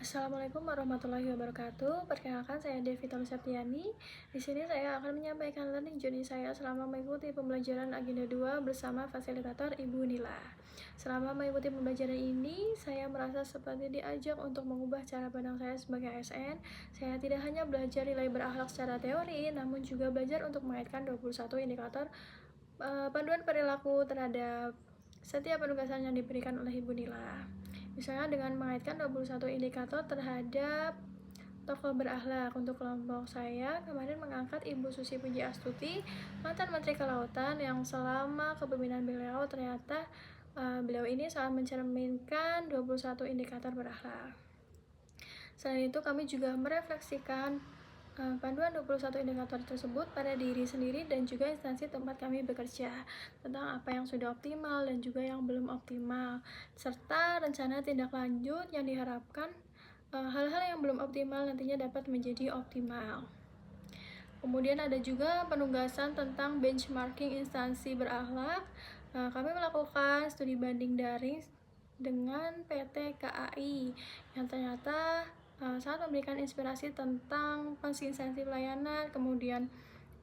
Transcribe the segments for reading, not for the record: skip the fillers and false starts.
Assalamualaikum warahmatullahi wabarakatuh. Perkenalkan, saya Devita Septiani. Di sini saya akan menyampaikan learning journey saya selama mengikuti pembelajaran Agenda 2 bersama fasilitator Ibu Nila. Selama mengikuti pembelajaran ini, saya merasa seperti diajak untuk mengubah cara pandang saya sebagai ASN. Saya tidak hanya belajar nilai berakhlak secara teori, namun juga belajar untuk mengaitkan 21 indikator panduan perilaku terhadap setiap penugasan yang diberikan oleh Ibu Nila. Misalnya dengan mengaitkan 21 indikator terhadap tokoh berakhlak. Untuk kelompok saya kemarin mengangkat Ibu Susi Pujiastuti, mantan Menteri Kelautan, yang selama kepemimpinan beliau ternyata beliau ini sangat mencerminkan 21 indikator berakhlak. Selain itu, kami juga merefleksikan panduan 21 indikator tersebut pada diri sendiri dan juga instansi tempat kami bekerja, tentang apa yang sudah optimal dan juga yang belum optimal, serta rencana tindak lanjut yang diharapkan hal-hal yang belum optimal nantinya dapat menjadi optimal. Kemudian ada juga penugasan tentang benchmarking instansi berakhlak. Kami melakukan studi banding daring dengan PT KAI yang ternyata sangat memberikan inspirasi tentang konsistensi pelayanan, kemudian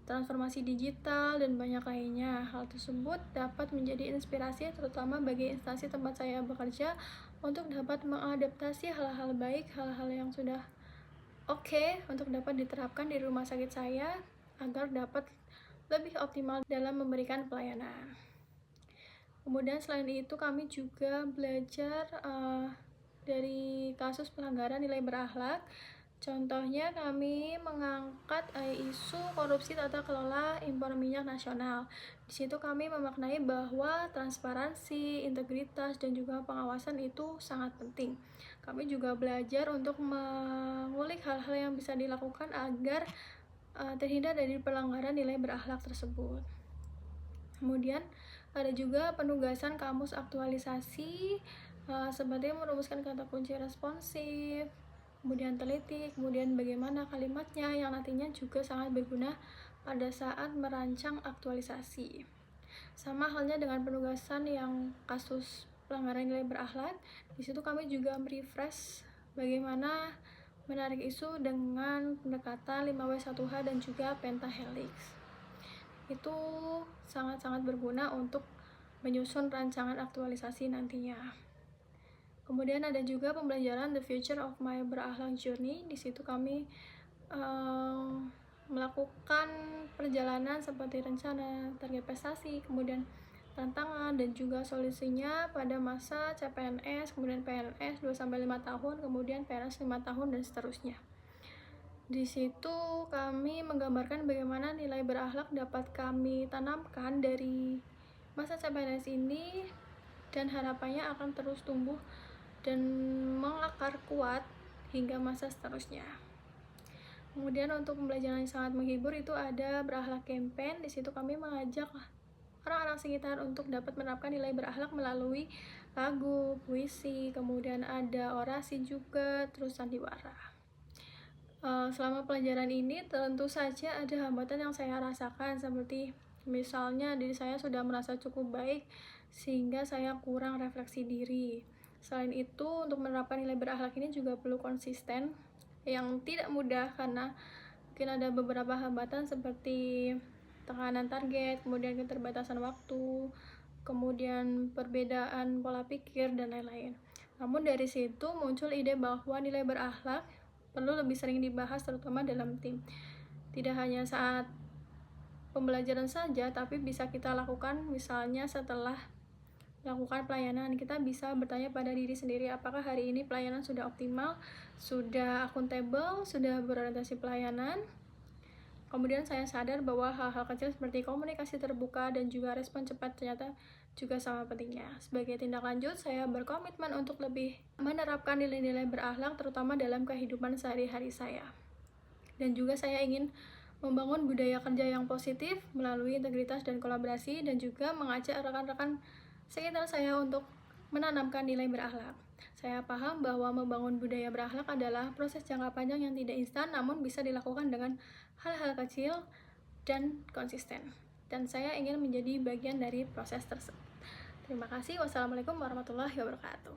transformasi digital, dan banyak lainnya. Hal tersebut dapat menjadi inspirasi terutama bagi instansi tempat saya bekerja untuk dapat mengadaptasi hal-hal baik, hal-hal yang sudah oke untuk dapat diterapkan di rumah sakit saya agar dapat lebih optimal dalam memberikan pelayanan. Kemudian selain itu kami juga belajar dari kasus pelanggaran nilai berakhlak. Contohnya kami mengangkat isu korupsi tata kelola impor minyak nasional. Di situ kami memaknai bahwa transparansi, integritas, dan juga pengawasan itu sangat penting. Kami juga belajar untuk mengulik hal-hal yang bisa dilakukan agar terhindar dari pelanggaran nilai berakhlak tersebut. Kemudian ada juga penugasan kamus aktualisasi seperti merumuskan kata kunci responsif, kemudian teliti, kemudian bagaimana kalimatnya yang nantinya juga sangat berguna pada saat merancang aktualisasi. Sama halnya dengan penugasan yang kasus pelanggaran nilai berakhlak, di situ kami juga merefresh bagaimana menarik isu dengan pendekatan 5W1H dan juga pentahelix. Itu sangat-sangat berguna untuk menyusun rancangan aktualisasi nantinya. Kemudian ada juga pembelajaran The Future of My Berakhlak Journey. Di situ kami melakukan perjalanan seperti rencana, target prestasi, kemudian tantangan dan juga solusinya pada masa CPNS, kemudian PNS 2-5 tahun, kemudian PNS 5 tahun, dan seterusnya. Di situ kami menggambarkan bagaimana nilai berakhlak dapat kami tanamkan dari masa CPNS ini dan harapannya akan terus tumbuh dan mengakar kuat hingga masa seterusnya. Kemudian untuk pembelajaran yang sangat menghibur itu ada berakhlak campaign. Di situ kami mengajak orang-orang sekitar untuk dapat menerapkan nilai berakhlak melalui lagu, puisi, kemudian ada orasi juga, terus sandiwara. Selama pelajaran ini tentu saja ada hambatan yang saya rasakan, seperti misalnya diri saya sudah merasa cukup baik sehingga saya kurang refleksi diri. Selain itu, untuk menerapkan nilai berakhlak ini juga perlu konsisten, yang tidak mudah karena mungkin ada beberapa hambatan seperti tekanan target, kemudian keterbatasan waktu, kemudian perbedaan pola pikir, dan lain-lain. Namun dari situ muncul ide bahwa nilai berakhlak perlu lebih sering dibahas terutama dalam tim. Tidak hanya saat pembelajaran saja, tapi bisa kita lakukan misalnya setelah melakukan pelayanan. Kita bisa bertanya pada diri sendiri, apakah hari ini pelayanan sudah optimal, sudah akuntabel, sudah berorientasi pelayanan. Kemudian saya sadar bahwa hal-hal kecil seperti komunikasi terbuka dan juga respon cepat ternyata juga sama pentingnya. Sebagai tindak lanjut, saya berkomitmen untuk lebih menerapkan nilai-nilai berakhlak terutama dalam kehidupan sehari-hari saya. Dan juga saya ingin membangun budaya kerja yang positif melalui integritas dan kolaborasi, dan juga mengajak rekan-rekan sekitar saya untuk menanamkan nilai berakhlak. Saya paham bahwa membangun budaya berakhlak adalah proses jangka panjang yang tidak instan, namun bisa dilakukan dengan hal-hal kecil dan konsisten. Dan saya ingin menjadi bagian dari proses tersebut. Terima kasih. Wassalamualaikum warahmatullahi wabarakatuh.